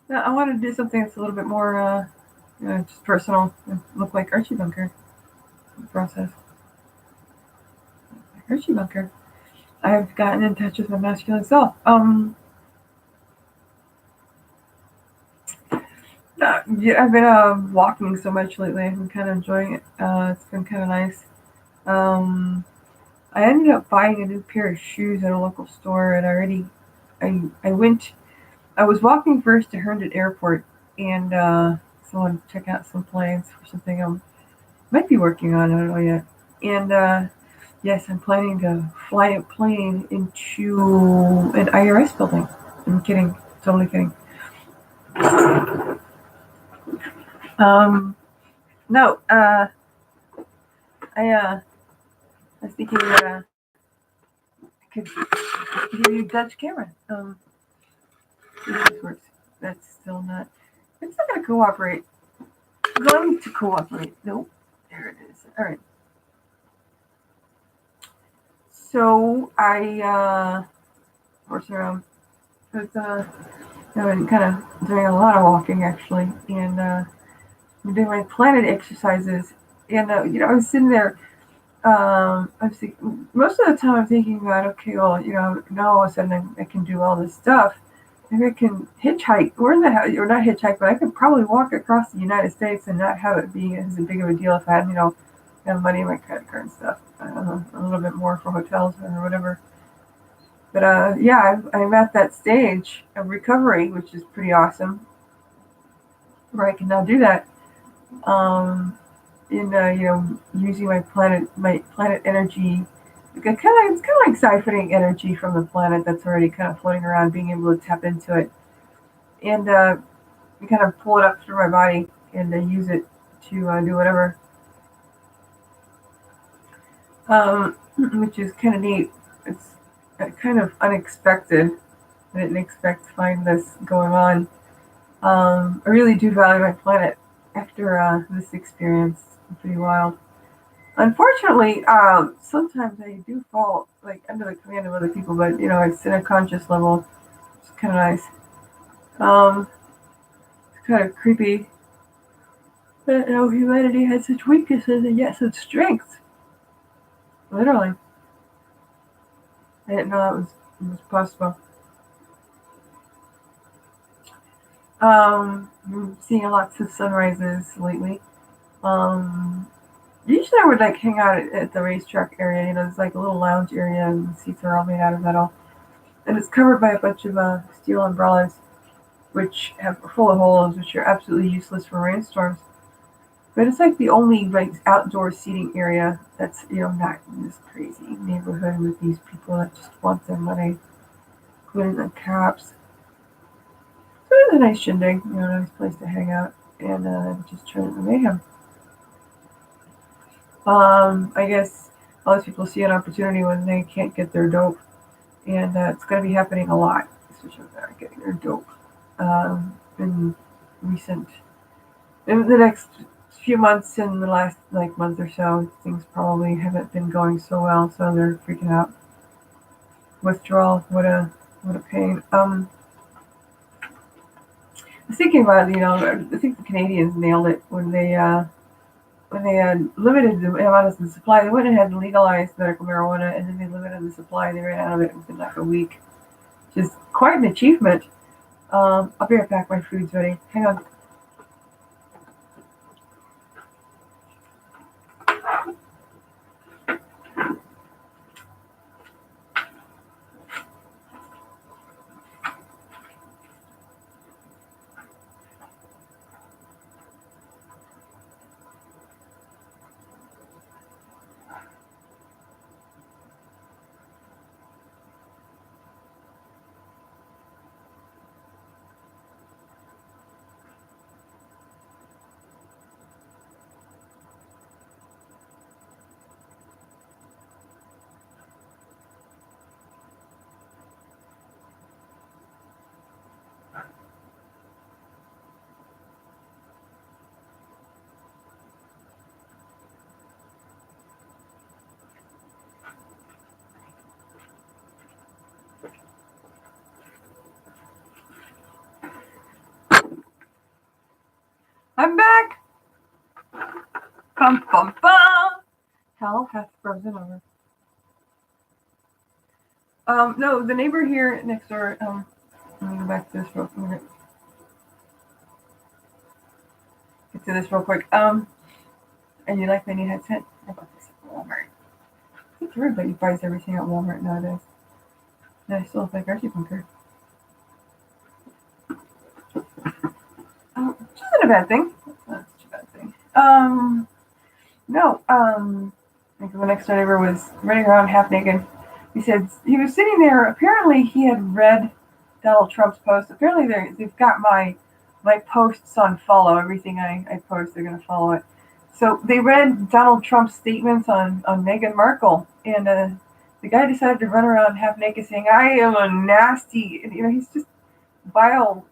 Now, I want to do something that's a little bit more, just personal. Look like Archie Bunker process. Archie Bunker. I've gotten in touch with my masculine self. Yeah, I've been walking so much lately. I've been kind of enjoying it. It's been kind of nice. Um, I ended up buying a new pair of shoes at a local store, and I went. I was walking first to Herndon Airport, and so I wanted to check out some planes for something I might be working on. I don't know yet. And yes, I'm planning to fly a plane into an IRS building. I'm kidding, totally kidding. Um, no, I was thinking that I could give you Dutch camera. See if this works. That's still not. It's not going to cooperate. Going to cooperate. Nope. There it is. All right. So I horse around. It's I've been kind of doing a lot of walking actually, and I'm doing my planet exercises. And I was sitting there. I was thinking, most of the time I'm thinking about, okay, well, now all of a sudden I can do all this stuff. Maybe I can hitchhike, or not hitchhike, but I could probably walk across the United States and not have it be as big of a deal if I had, money in my credit card and stuff. I don't know, a little bit more for hotels or whatever. But yeah, I'm at that stage of recovery, which is pretty awesome, where I can now do that. Um, in using my planet energy. It's kind of like siphoning energy from the planet that's already kind of floating around, being able to tap into it and kind of pull it up through my body and use it to do whatever, which is kind of neat. It's kind of unexpected. I didn't expect to find this going on. I really do value my planet after this experience. It's pretty wild. Unfortunately, sometimes I do fall like under the command of other people, but it's in a conscious level. It's kind of nice. Um, it's kind of creepy that humanity has such weaknesses and yet such strengths. Literally, I didn't know that was possible. I'm seeing lots of sunrises lately. Um, Usually I would like hang out at the racetrack area. There's like a little lounge area, and the seats are all made out of metal, and it's covered by a bunch of steel umbrellas which have full of holes, which are absolutely useless for rainstorms. But it's like the only like outdoor seating area that's not in this crazy neighborhood with these people that just want their money, including the cops. So it's a nice shindig, a nice place to hang out and just turn into mayhem. I guess a lot of people see an opportunity when they can't get their dope, and it's going to be happening a lot, especially if they're getting their dope in recent in the next few months, in the last like month or so, things probably haven't been going so well, so they're freaking out. Withdrawal, what a pain. I was thinking about I think the Canadians nailed it when they had limited the amount of the supply. They went ahead and legalized medical marijuana, and then they limited the supply. They ran out of it within like a week, which is quite an achievement. I'll be right back. My food's ready. Hang on. I'm back. Bum, bum, bum. Hell hath frozen over. No, the neighbor here next door, let me go back to this real quick. Get to this real quick. And you like my new headset? I bought this at Walmart. I think everybody buys everything at Walmart nowadays. And I still look like Archie Bunker. Which isn't a bad thing. That's not such a bad thing. No, like the next door neighbor was running around half naked. He said he was sitting there. Apparently, he had read Donald Trump's post. Apparently, they've got my posts on follow. Everything I post, they're going to follow it. So they read Donald Trump's statements on Meghan Markle, and the guy decided to run around half naked saying, "I am a nasty," and, he's just vile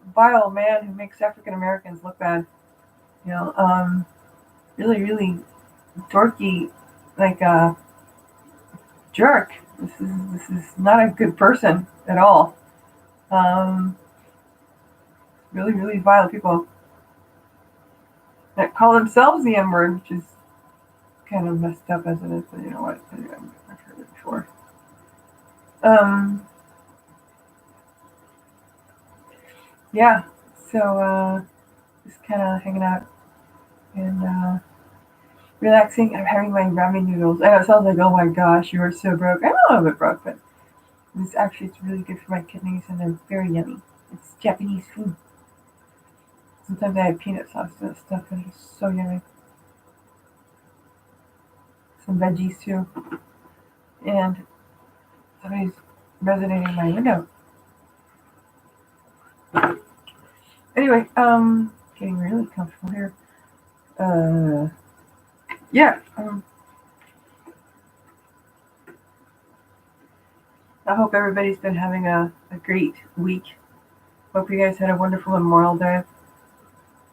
man who makes African Americans look bad. Really, really dorky, like a jerk. This is not a good person at all. Really, really vile people that call themselves the N word, which is kind of messed up as it is. But you know what? I've heard it before. Yeah. So just kind of hanging out and relaxing. I'm having my ramen noodles. I know it sounds like, oh my gosh, you are so broke. I'm a little bit broke, but it's really good for my kidneys, and they're very yummy. It's Japanese food. Sometimes I have peanut sauce and stuff, and it's so yummy. Some veggies too. And somebody's resonating my window. Anyway, getting really comfortable here. Yeah. I hope everybody's been having a great week. Hope you guys had a wonderful Memorial Day.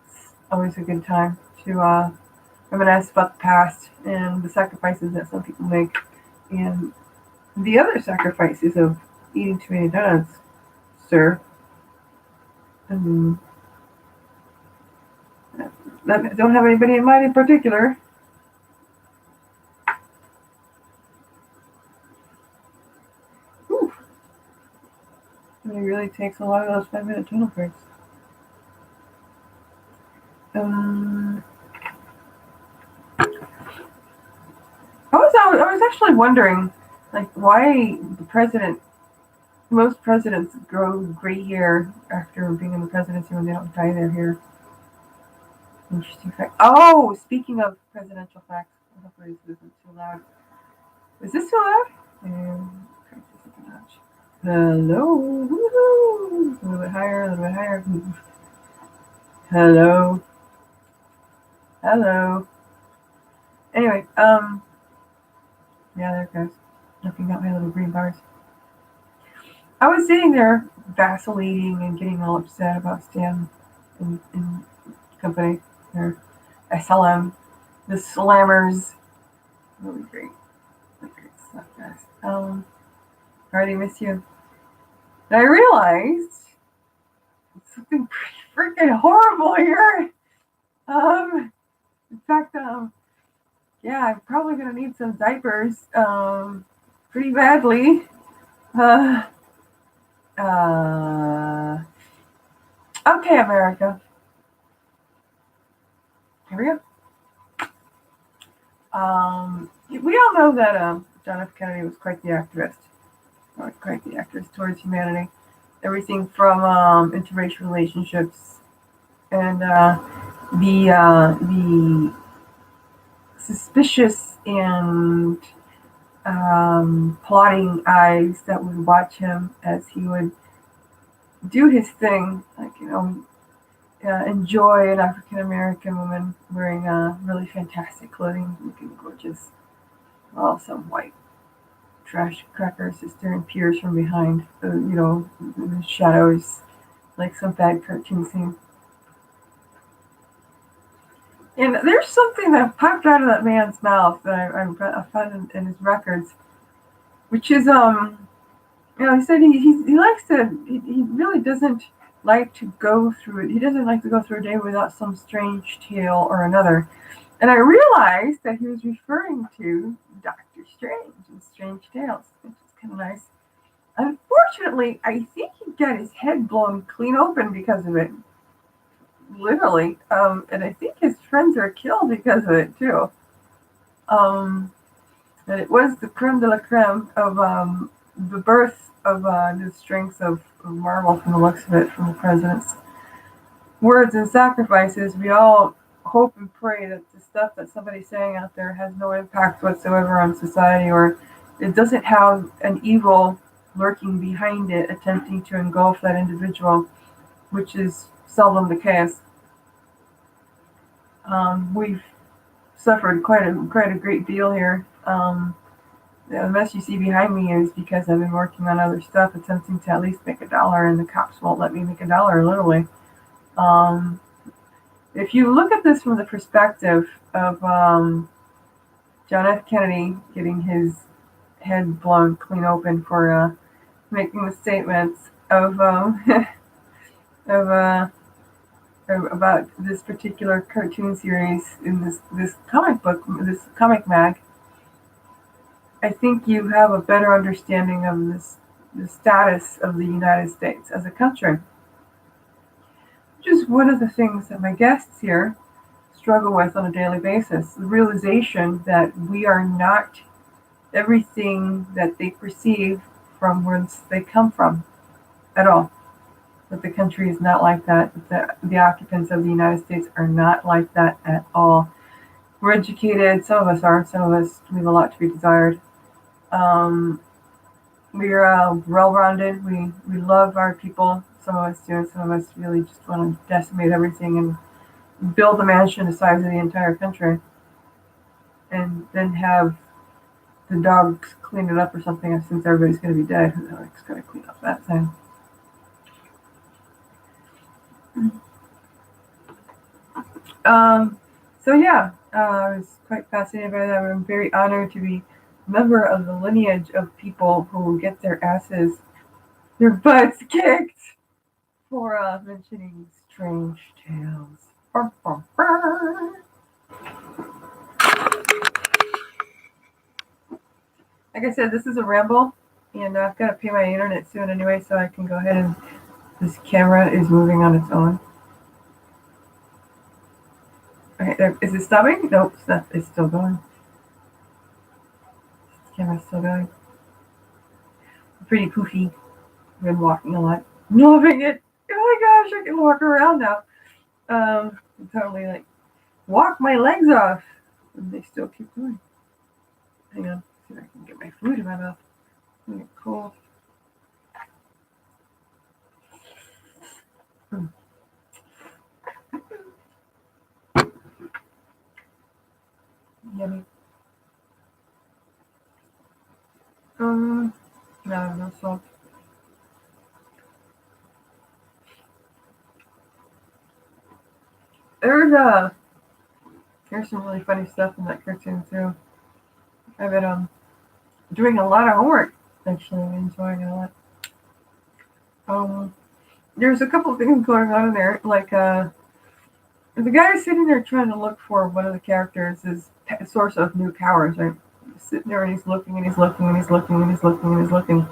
It's always a good time to reminisce about the past and the sacrifices that some people make, and the other sacrifices of eating too many donuts, sir. I don't have anybody in mind in particular. Whew. It really takes a lot of those 5-minute tunnel breaks. I was actually wondering, like, why most presidents grow gray hair after being in the presidency when they don't dye their hair. Interesting fact. Oh, speaking of presidential facts, hopefully this isn't too loud. Is this too loud? Crank this up a notch. Hello. Woo-hoo. A little bit higher, a little bit higher. Hello. Hello. Anyway, yeah, there it goes. Looking at my little green bars. I was sitting there vacillating and getting all upset about Stan and company, or SLM, the slammers. Really great stuff, guys. I already miss you. And I realized something pretty freaking horrible here. In fact, yeah, I'm probably gonna need some diapers, pretty badly. Okay, America. Here we go. We all know that John F. Kennedy was quite the activist towards humanity. Everything from interracial relationships and the suspicious and plotting eyes that would watch him as he would do his thing, like, enjoy an African American woman wearing really fantastic clothing, looking gorgeous, while some white trash cracker sister and peers from behind, the shadows, like some bad cartoon scene. And there's something that popped out of that man's mouth that I found in his records, which is, he said he likes to, he really doesn't like to go through it. He doesn't like to go through a day without some strange tale or another. And I realized that he was referring to Doctor Strange and Strange Tales, which is kind of nice. Unfortunately, I think he got his head blown clean open because of it. Literally. And I think his friends are killed because of it, too. Um, and it was the creme de la creme of the birth of the strength of Marvel from the looks of it, from the president's words and sacrifices. We all hope and pray that the stuff that somebody's saying out there has no impact whatsoever on society, or it doesn't have an evil lurking behind it attempting to engulf that individual, which is seldom the case. We've suffered quite a great deal here. The mess you see behind me is because I've been working on other stuff, attempting to at least make $1, and the cops won't let me make $1, literally. Um, if you look at this from the perspective of John F. Kennedy getting his head blown clean open for making the statements of of about this particular cartoon series in this comic mag, I think you have a better understanding of the status of the United States as a country, which is one of the things that my guests here struggle with on a daily basis. The realization that we are not everything that they perceive from whence they come from at all. That the country is not like that. That the occupants of the United States are not like that at all. We're educated. Some of us aren't. Some of us leave a lot to be desired. We're well-rounded. We love our people. Some of us do, and some of us really just want to decimate everything and build a mansion the size of the entire country, and then have the dogs clean it up or something. Since everybody's going to be dead, who the heck's going to clean up that thing? So yeah, I was quite fascinated by that. I'm very honored to be a member of the lineage of people who get their butts kicked for mentioning strange tales. Like I said, this is a ramble, and I've got to pay my internet soon anyway, so I can go ahead and this camera is moving on its own. Okay, is it stopping? Nope, it's not. It's still going. The camera's still going. Pretty poofy. I've been walking a lot. Loving it. Oh my gosh, I can walk around now. Totally like walk my legs off. And they still keep going. Hang on, see if I can get my food in my mouth. Get cold. Yummy. No salt. There's some really funny stuff in that cartoon too. I've been doing a lot of homework. Actually, I'm enjoying it a lot. There's a couple of things going on in there, like the guy sitting there trying to look for one of the characters' source of new powers, right? He's sitting there and he's looking and he's looking and he's looking and he's looking and he's looking.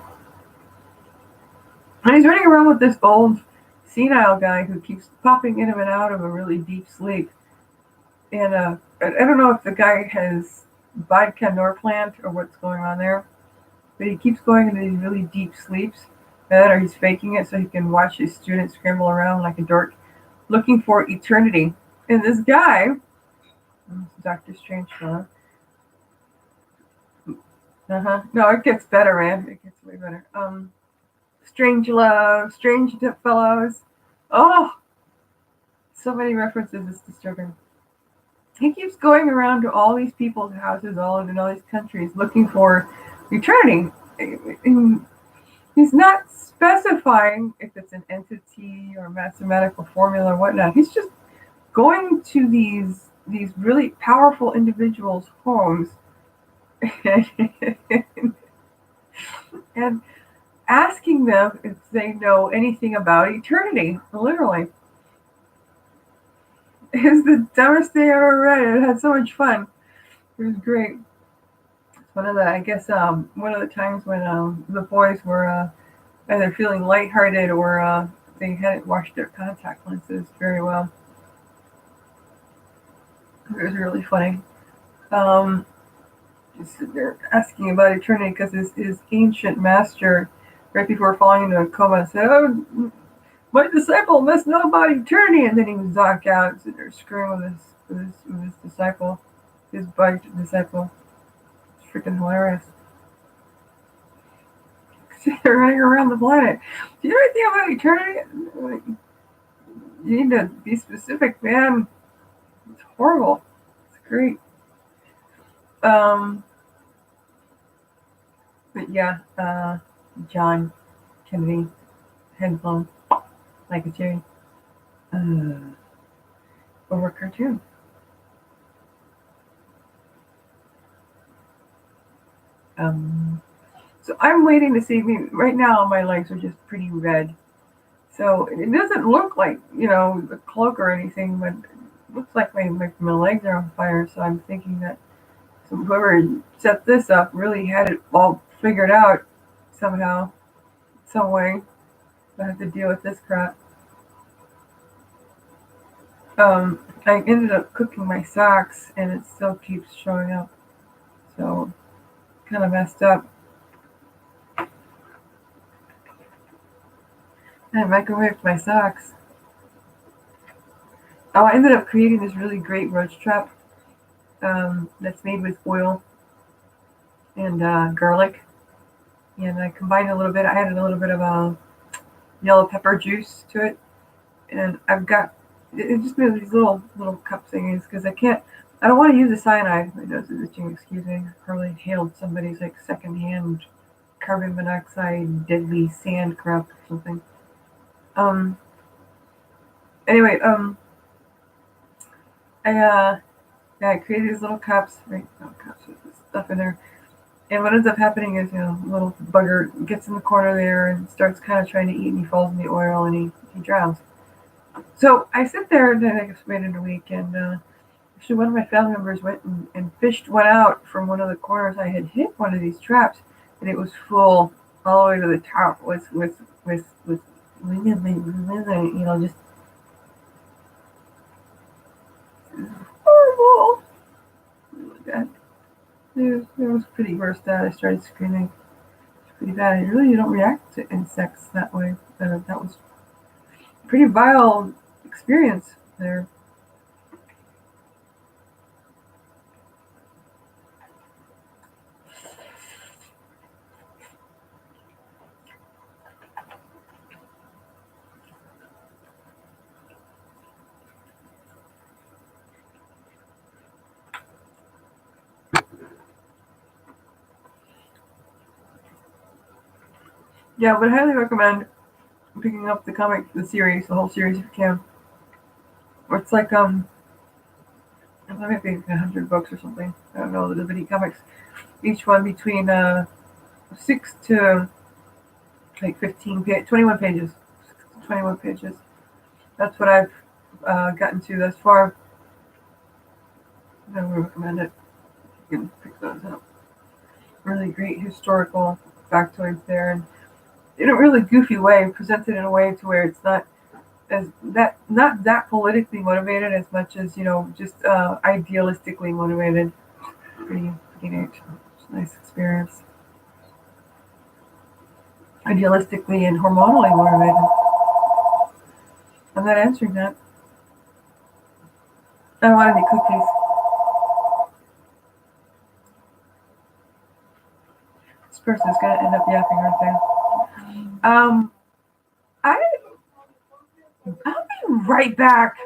And he's running around with this old senile guy who keeps popping in and out of a really deep sleep. And I don't know if the guy has vodka Norplant or what's going on there, but he keeps going into these really deep sleeps. Or he's faking it so he can watch his students scramble around like a dork, looking for eternity. And this guy, Dr. Strangelove. No, it gets better, man. It gets way better. Strangelove, Strange Fellows. Oh, so many references. It's disturbing. He keeps going around to all these people's houses, all in all these countries, looking for eternity. He's not specifying if it's an entity or mathematical formula or whatnot. He's just going to these really powerful individuals' homes and asking them if they know anything about eternity. Literally. It was the dumbest thing I ever read. It had so much fun. It was great. One of the, I guess, one of the times when the boys were either feeling lighthearted or they hadn't washed their contact lenses very well. It was really funny. Um, just sitting there asking about eternity because his ancient master, right before falling into a coma, said, "Oh, my disciple must know about eternity," and then he was knocked out, sitting there screwing with his disciple, his bugged disciple. It's freaking hilarious. They're running around the planet. Do you know anything about eternity? You need to be specific, man. It's horrible. It's great. Um, but yeah, John Kennedy, head blown like a cherry. Uh, over cartoon. Um, so I'm waiting to see. I mean, right now my legs are just pretty red. So it doesn't look like, a cloak or anything, but it looks like my legs are on fire. So I'm thinking that whoever set this up really had it all figured out somehow, some way. So I have to deal with this crap. I ended up cooking my socks and it still keeps showing up. So kind of messed up. I microwaved my socks. Oh, I ended up creating this really great roach trap that's made with oil and garlic. And I combined a little bit. I added a little bit of yellow pepper juice to it, and I've got it just made these little cup thingies because I don't want to use the cyanide. My nose is itching. Excuse me. I probably inhaled somebody's like secondhand carbon monoxide deadly sand crap or something. Um. Anyway. I yeah, I created these little cups. Right. No cups with this stuff in there. And what ends up happening is, little bugger gets in the corner there and starts kind of trying to eat, and he falls in the oil and he drowns. So I sit there and then I guess waited a week, and actually one of my family members went and fished one out from one of the corners. I had hit one of these traps, and it was full all the way to the top with just horrible. It was pretty grossed out. I started screaming. Pretty bad. I really don't react to insects that way. That was a pretty vile experience there. Yeah, but I highly recommend picking up the series, the whole series if you can. It's like it might be 100 books or something. I don't know the bitty comics. Each one between 6 to like 21 pages. 21 pages. That's what I've gotten to thus far. I would recommend it. You can pick those up. Really great historical factoids there, and in a really goofy way, presented in a way to where it's not that politically motivated as much as just idealistically motivated. Pretty neat. It's a nice experience. Idealistically and hormonally motivated. I'm not answering that. I don't want any cookies. This person's gonna end up yapping right there. I I'll be right back.